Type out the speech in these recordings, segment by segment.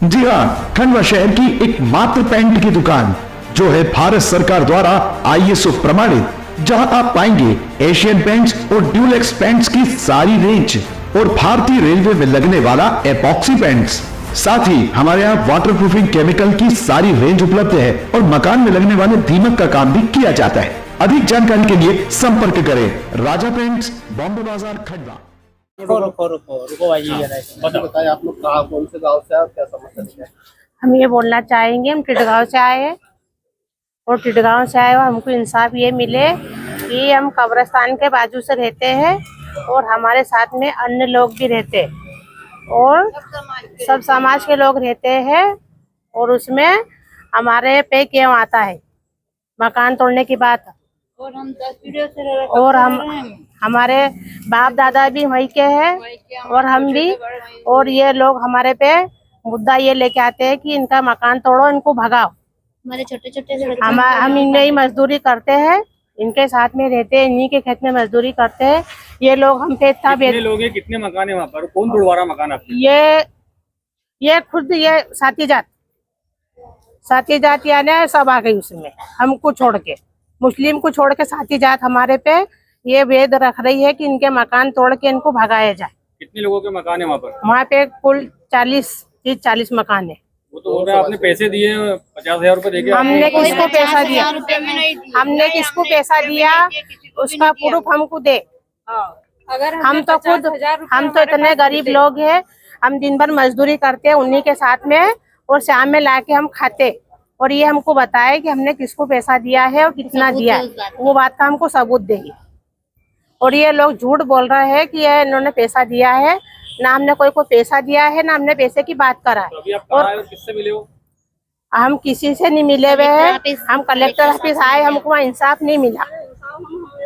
जी हाँ, खंडवा शहर की एकमात्र पेंट की दुकान जो है भारत सरकार द्वारा ISO प्रमाणित, जहां आप पाएंगे एशियन पेंट्स और ड्यूलेक्स पेंट्स की सारी रेंज और भारतीय रेलवे में लगने वाला एपॉक्सी पेंट्स। साथ ही हमारे यहाँ वाटरप्रूफिंग केमिकल की सारी रेंज उपलब्ध है और मकान में लगने वाले दीमक का काम भी किया जाता है। अधिक जानकारी के लिए संपर्क करें राजा पेंट्स, बॉम्बे बाजार, खंडवा। रुको भाई, बताइए आप लोग कहाँ, कौन से गांव से, आप क्या समस्या है? हम ये बोलना चाहेंगे, हम टिटगांव से आए हैं और टिटगांव से आए और हमको इंसाफ ये मिले कि हम कब्रिस्तान के बाजू से रहते हैं और हमारे साथ में अन्य लोग भी रहते हैं और सब समाज के लोग रहते हैं और उसमें हमारे पे क्यों आता है मकान तोड़ने की बात। और हम 10 पीढ़ियों से रह रहे और हमारे बाप दादा भी वहीं के हैं और हम भी, और ये लोग हमारे पे मुद्दा ये लेके आते हैं कि इनका मकान तोड़ो, इनको भगाओ। हमारे छोटे छोटे से हम इनमें ही मजदूरी करते हैं, इनके साथ में रहते हैं, इन्हीं के खेत में मजदूरी करते हैं। ये लोग हम पे इतना कितने लोग हैं, कितने मकान है वहाँ पर, कौन तोड़वा रहा मकान आपके? ये खुद ये साथी जात यानी सब आ गई उसमें, हमको छोड़ के, मुस्लिम को छोड़ के साथी जात हमारे पे ये वेद रख रही है कि इनके मकान तोड़ के इनको भगाया जाए। कितने लोगों के मकान है वहाँ पर? वहाँ पे कुल 40 मकान है। वो तो बोल रहा है आपने पैसे दिए 50,000 रुपए देके। हमने किसको पैसा दिया? हमने किसको पैसा दिया उसका प्रूफ हमको दे। अगर हम तो इतने गरीब लोग हैं, हम दिन भर मजदूरी करते हैं उन्हीं के साथ में और शाम में लाके हम खाते, और ये हमको बताए कि हमने किसको पैसा दिया है और कितना दिया है, वो बात का हमको सबूत देगी। और ये लोग झूठ बोल रहे हैं कि ये इन्होंने पैसा दिया है, ना हमने कोई को पैसा दिया है, ना हमने पैसे की बात करा तो अभी है। आप कहाँ आए हो, किससे मिले हो? हम किसी से नहीं मिले हुए हैं, हम कलेक्टर ऑफिस आए, हमको वहाँ इंसाफ नहीं मिला।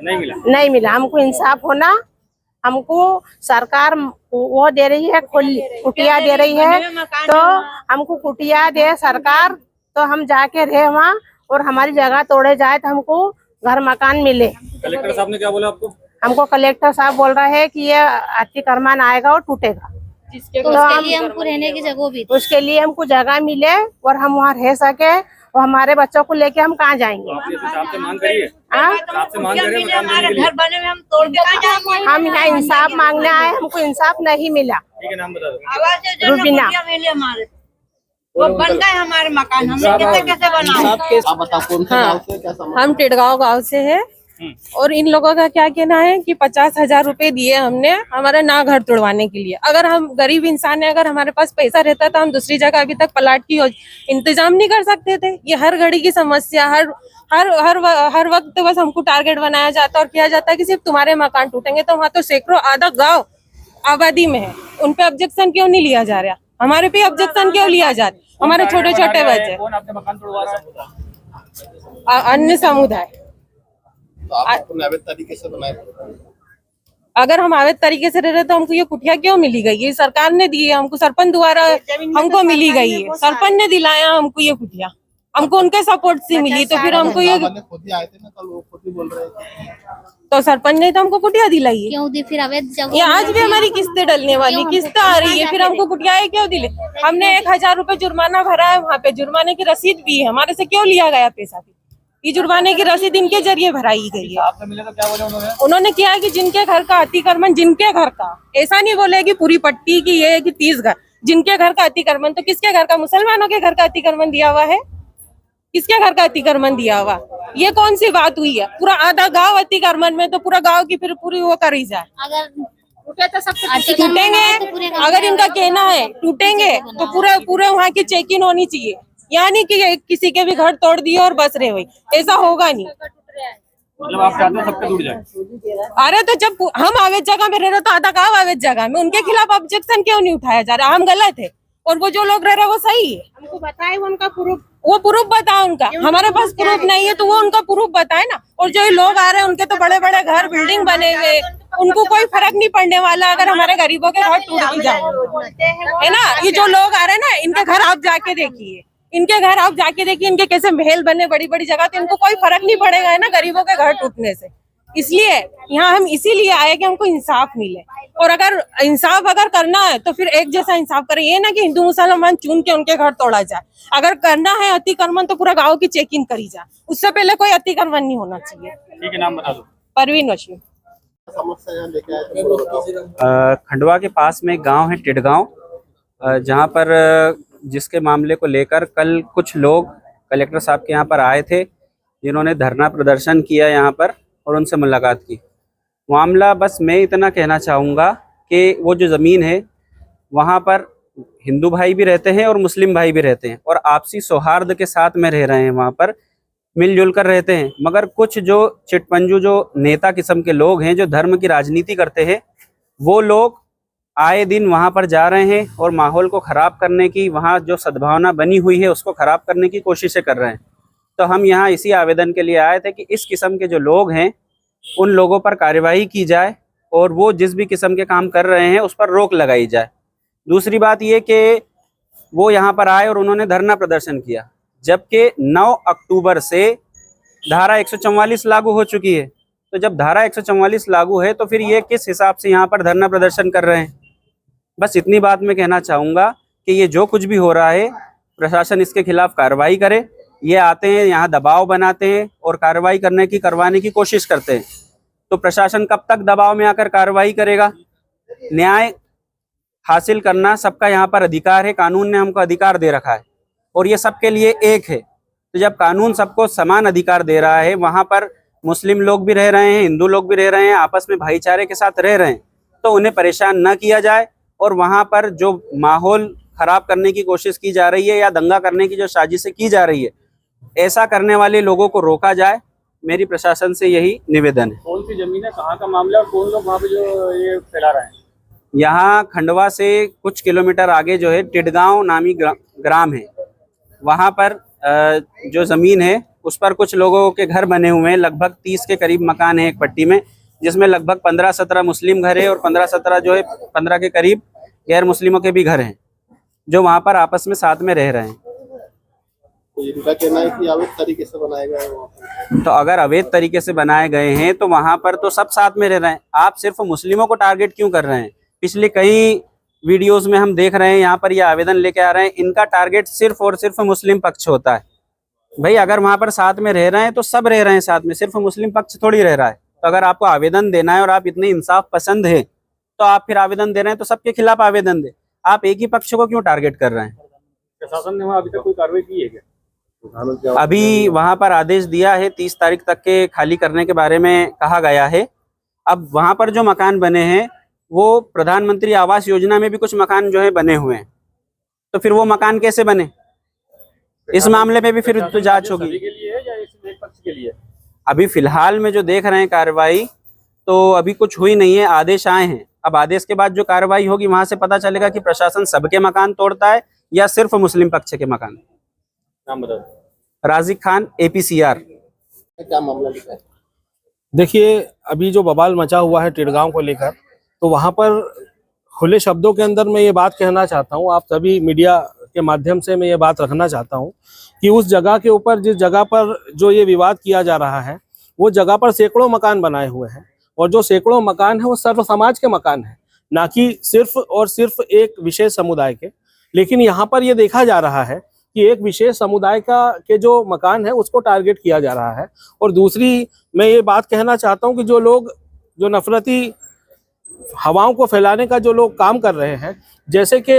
नहीं मिला हमको इंसाफ होना। हमको सरकार वो दे रही है, कुटिया दे रही है, तो हमको कुटिया दे सरकार, तो हम जाके रहे वहाँ और हमारी जगह तोड़े जाए तो हमको घर मकान मिले। कलेक्टर साहब ने क्या बोला आपको? हमको कलेक्टर साहब बोल रहे हैं कि ये अतिक्रमण आएगा और टूटेगा, तो उसके लिए हमको रहने की जगह भी, उसके लिए हमको जगह मिले और हम वहाँ रह सके, और हमारे बच्चों को लेके हम कहाँ जाएंगे? आपसे मांग करिए, हाँ, आपसे मांग करिए मकान देने के लिए। घर बने में हम तोड़ के कहाँ जाएंगे? हम यहाँ इंसाफ मांगने आए, हमको इंसाफ नहीं मिला। ठीक है, नाम बता दो। आवाज रुबीना। मिले हमारे, वो बन गए हमारे मकान, हमने कैसे बनाए? आप बताओ कौन से गांव से, क्या समस्या? हम टिटगांव गांव से हैं और इन लोगों का क्या कहना है कि 50,000 रुपए दिए हमने हमारा ना घर तोड़वाने के लिए। अगर हम गरीब इंसान है, अगर हमारे पास पैसा रहता तो हम दूसरी जगह अभी तक प्लाट की इंतजाम नहीं कर सकते थे। ये हर घड़ी की समस्या, हर वक्त बस हमको टारगेट बनाया जाता और किया जाता है कि सिर्फ तुम्हारे मकान टूटेंगे। तो वहाँ तो सैकड़ों आधा गाँव आबादी में है, उन पे ऑब्जेक्शन क्यों नहीं लिया जा रहा? हमारे पे ऑब्जेक्शन क्यों लिया जाता? हमारे छोटे छोटे बच्चे, कौन आपके मकान तोड़वा रहा है? अन्य समुदाय। तो आप अपने अवैध तरीके से बनाए? अगर हम अवैध तरीके से रह रहे तो हमको ये कुटिया क्यों मिली गई? ये सरकार ने दी है हमको, सरपंच द्वारा हमको मिली गई है, सरपंच ने दिलाया हमको ये कुटिया, हमको उनके सपोर्ट से मिली। तो फिर हमको ये, खुद ही आए थे ना कल, वो खुद ही बोल रहे थे तो सरपंच ने तो हमको कुटिया दिलाई है। क्यों दी फिर अवैध जगह? ये आज भी हमारी किस्तें डलने वाली, किस्तें आ रही है, फिर हमको कुटिया क्यों दिले? हमने 1,000 रुपए जुर्माना भरा है, वहाँ पे जुर्माने की रसीद भी है, हमारे से क्यों लिया गया पैसा? ये जुर्माने की रसीद इनके जरिए भराई गई है। आपसे मिले तो क्या बोले उन्होंने? उन्होंने किया है कि जिनके घर का अतिक्रमण, जिनके घर का, ऐसा नहीं बोले कि पूरी पट्टी की ये है कि 30 घर, जिनके घर का अतिक्रमण, तो किसके घर का? मुसलमानों के घर का अतिक्रमण दिया हुआ है? किसके घर का अतिक्रमण दिया हुआ? ये कौन सी बात हुई है? पूरा आधा गांव अतिक्रमण में, तो पूरा गांव की फिर पूरी वो करी जाए। अगर टूटेंगे, अगर इनका कहना है टूटेंगे तो पूरे वहाँ की चेकिंग होनी चाहिए, यानी कि किसी के भी घर तोड़ दिए और बस रहे हुए, ऐसा होगा नहीं। मतलब आप चाहते हो सबके टूट जाए? अरे तो जब हम अवैध जगह में रह रहे तो आधा गाँव अवैध जगह में, उनके खिलाफ ऑब्जेक्शन क्यों नहीं उठाया जा रहा? हम गलत है और वो जो लोग रह रहे वो सही है। हमको बताए उनका प्रूफ, वो प्रूफ बताए उनका, हमारे पास प्रूफ नहीं है तो वो उनका प्रूफ बताए ना। और जो लोग आ रहे हैं उनके तो बड़े बड़े घर, बिल्डिंग बने हुए, उनको कोई फर्क नहीं पड़ने वाला अगर हमारे गरीबों के घर टूट भी जाए, है ना। ये जो लोग आ रहे हैं ना, इनके घर आप जाके देखिए, इनके घर आप जाके देखिए, इनके कैसे महल बने बड़ी बड़ी जगह, तो इनको कोई फर्क नहीं पड़ेगा, है ना, गरीबों के घर टूटने से। इसलिए यहाँ हम इसीलिए आए कि हमको इंसाफ मिले। और अगर इंसाफ अगर करना है तो फिर एक जैसा इंसाफ करें, ये ना कि हिंदू मुसलमान चुन के उनके घर तोड़ा जाए। अगर करना है अतिक्रमण तो पूरा गांव की चेकिंग करी जाए, उससे पहले कोई अतिक्रमण नहीं होना चाहिए। ठीक है, नाम बता दो। परवीन वशीम। समस्या यहाँ लेके आए थे? खंडवा के पास में एक गांव है टिडगांव, जहां पर जिसके मामले को लेकर कल कुछ लोग कलेक्टर साहब के यहाँ पर आए थे, जिन्होंने धरना प्रदर्शन किया यहाँ पर और उनसे मुलाकात की। मामला बस मैं इतना कहना चाहूँगा कि वो जो ज़मीन है वहाँ पर हिंदू भाई भी रहते हैं और मुस्लिम भाई भी रहते हैं और आपसी सौहार्द के साथ में रह रहे हैं, वहाँ पर मिलजुल कर रहते हैं। मगर कुछ जो चिटपंजू जो नेता किस्म के लोग हैं, जो धर्म की राजनीति करते हैं, वो लोग आए दिन वहाँ पर जा रहे हैं और माहौल को ख़राब करने की, वहाँ जो सद्भावना बनी हुई है उसको ख़राब करने की कोशिशें कर रहे हैं। तो हम यहाँ इसी आवेदन के लिए आए थे कि इस किस्म के जो लोग हैं उन लोगों पर कार्यवाही की जाए और वो जिस भी किस्म के काम कर रहे हैं उस पर रोक लगाई जाए। दूसरी बात ये कि वो यहाँ पर आए और उन्होंने धरना प्रदर्शन किया, जबकि 9 अक्टूबर से धारा 144 लागू हो चुकी है। तो जब धारा 144 लागू है तो फिर ये किस हिसाब से यहाँ पर धरना प्रदर्शन कर रहे हैं? बस इतनी बात मैं कहना चाहूँगा कि ये जो कुछ भी हो रहा है प्रशासन इसके खिलाफ कार्रवाई करे। ये आते हैं यहाँ दबाव बनाते हैं और कार्रवाई करवाने की कोशिश करते हैं, तो प्रशासन कब तक दबाव में आकर कार्रवाई करेगा? न्याय हासिल करना सबका यहाँ पर अधिकार है, कानून ने हमको अधिकार दे रखा है और ये सबके लिए एक है। तो जब कानून सबको समान अधिकार दे रहा है, वहाँ पर मुस्लिम लोग भी रह रहे हैं, हिंदू लोग भी रह रहे हैं, आपस में भाईचारे के साथ रह रहे हैं, तो उन्हें परेशान न किया जाए और वहाँ पर जो माहौल खराब करने की कोशिश की जा रही है या दंगा करने की जो साजिशें की जा रही है, ऐसा करने वाले लोगों को रोका जाए। मेरी प्रशासन से यही निवेदन है। कौन सी जमीन है, कहाँ का मामला और कौन लोग वहाँ पे जो ये फैला रहे हैं? यहाँ खंडवा से कुछ किलोमीटर आगे जो है टिडगांव नामी ग्राम है, वहाँ पर जो ज़मीन है उस पर कुछ लोगों के घर बने हुए हैं। लगभग 30 के करीब मकान है एक पट्टी में, जिसमें लगभग 15-17 मुस्लिम घर है और 15-17 जो है 15 के करीब गैर मुस्लिमों के भी घर हैं, जो वहाँ पर आपस में साथ में रह रहे हैं। तो इनका कहना है कि अवैध तरीके से बनाए गए हैं। तो अगर अवैध तरीके से बनाए गए हैं तो वहाँ पर तो सब साथ में रह रहे हैं। आप सिर्फ मुस्लिमों को टारगेट क्यों कर रहे हैं? पिछले कई वीडियोस में हम देख रहे हैं, यहाँ पर ये आवेदन लेके आ रहे हैं, इनका टारगेट सिर्फ और सिर्फ मुस्लिम पक्ष होता है। भाई अगर वहाँ पर साथ में रह रहे हैं तो सब रह रहे हैं साथ में, सिर्फ मुस्लिम पक्ष थोड़ी रह रहा है। तो अगर आपको आवेदन देना है और आप इतने इंसाफ पसंद है तो आप फिर आवेदन दे रहे हैं तो सबके खिलाफ आवेदन दे। आप एक ही पक्ष को क्यों टारगेट कर रहे हैं? प्रशासन ने वहाँ अभी तक कोई कार्रवाई की है क्या? अभी वहाँ पर आदेश दिया है 30 तारीख तक के खाली करने के बारे में कहा गया है। अब वहाँ पर जो मकान बने हैं वो प्रधानमंत्री आवास योजना में भी कुछ मकान जो है बने हुए हैं, तो फिर वो मकान कैसे बने? इस मामले में भी फिर तो जांच होगी। सभी के लिए है या इस एक पक्ष के लिए? अभी फिलहाल में जो देख रहे हैं कार्रवाई, तो अभी कुछ हुई नहीं है, आदेश आए हैं। अब आदेश के बाद जो कार्रवाई होगी वहां से पता चलेगा कि प्रशासन सबके मकान तोड़ता है या सिर्फ मुस्लिम पक्ष के मकान। नाम बताओ। राजिक खान, APCR। क्या मामला लिखा है? देखिए, अभी जो बवाल मचा हुआ है टिडगांव को लेकर, तो वहाँ पर खुले शब्दों के अंदर मैं ये बात कहना चाहता हूँ, आप सभी मीडिया के माध्यम से मैं ये बात रखना चाहता हूँ कि उस जगह के ऊपर, जिस जगह पर जो ये विवाद किया जा रहा है, वो जगह पर सैकड़ों मकान बनाए हुए हैं और जो सैकड़ों मकान है वो सर्व समाज के मकान है, ना कि सिर्फ और सिर्फ एक विशेष समुदाय के। लेकिन यहाँ पर ये देखा जा रहा है कि एक विशेष समुदाय के जो मकान है उसको टारगेट किया जा रहा है। और दूसरी मैं ये बात कहना चाहता हूँ कि जो लोग जो नफरती हवाओं को फैलाने का जो लोग काम कर रहे हैं, जैसे कि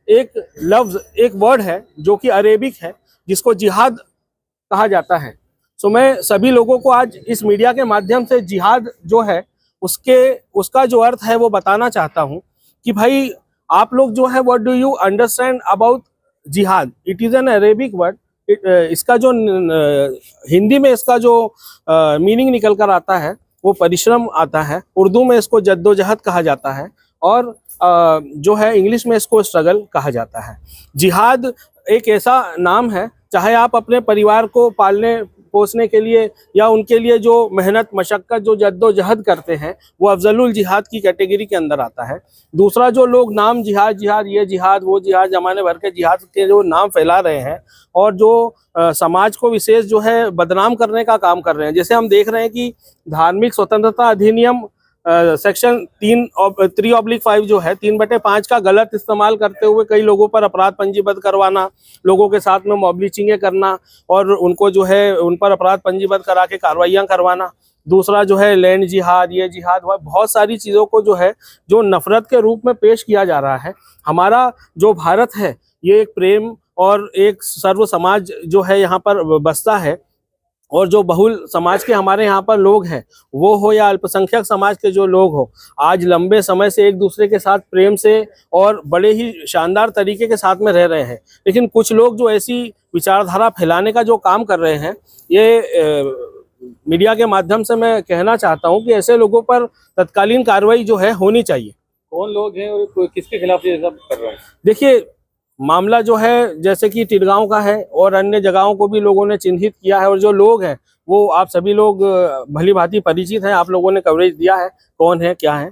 एक लफ्ज़, एक वर्ड है जो कि अरेबिक है, जिसको जिहाद कहा जाता है। सो मैं सभी लोगों को आज इस मीडिया के माध्यम से जिहाद जो है उसका जो अर्थ है वो बताना चाहता हूँ कि भाई आप लोग जो है, what do you understand about जिहाद? It is an Arabic word. इसका जो हिंदी में इसका जो मीनिंग निकल कर आता है वो परिश्रम आता है, उर्दू में इसको जद्दोजहद कहा जाता है और जो है इंग्लिश में इसको स्ट्रगल कहा जाता है। जिहाद एक ऐसा नाम है, चाहे आप अपने परिवार को पालने पोसने के लिए या उनके लिए जो मेहनत मशक्कत जो जद्दोजहद करते हैं वो अफजलुल जिहाद की कैटेगरी के अंदर आता है। दूसरा, जो लोग नाम जिहाद जिहाद ये जिहाद वो जिहाद जमाने भर के जिहाद के जो नाम फैला रहे हैं और जो समाज को विशेष जो है बदनाम करने का काम कर रहे हैं, जैसे हम देख रहे हैं कि धार्मिक स्वतंत्रता अधिनियम सेक्शन 3/5 जो है 3/5 का गलत इस्तेमाल करते हुए कई लोगों पर अपराध पंजीबद्ध करवाना, लोगों के साथ में मॉब लिंचिंग करना और उनको जो है उन पर अपराध पंजीबद्ध करा के कार्रवाइयाँ करवाना। दूसरा जो है लैंड जिहाद, ये जिहाद, बहुत सारी चीज़ों को जो है जो नफरत के रूप में पेश किया जा रहा है। हमारा जो भारत है ये एक प्रेम और एक सर्व समाज जो है यहाँ पर बसता है और जो बहुल समाज के हमारे यहाँ पर लोग हैं वो हो या अल्पसंख्यक समाज के जो लोग हो, आज लंबे समय से एक दूसरे के साथ प्रेम से और बड़े ही शानदार तरीके के साथ में रह रहे हैं। लेकिन कुछ लोग जो ऐसी विचारधारा फैलाने का जो काम कर रहे हैं, ये मीडिया के माध्यम से मैं कहना चाहता हूँ कि ऐसे लोगों पर तत्कालीन कार्रवाई जो है होनी चाहिए। कौन लोग हैं और किसके खिलाफ ये सब कर रहे हैं? देखिए, मामला जो है जैसे कि टिडगांव का है और अन्य जगहों को भी लोगों ने चिन्हित किया है और जो लोग हैं वो आप सभी लोग भली भांति परिचित हैं, आप लोगों ने कवरेज दिया है कौन है क्या है।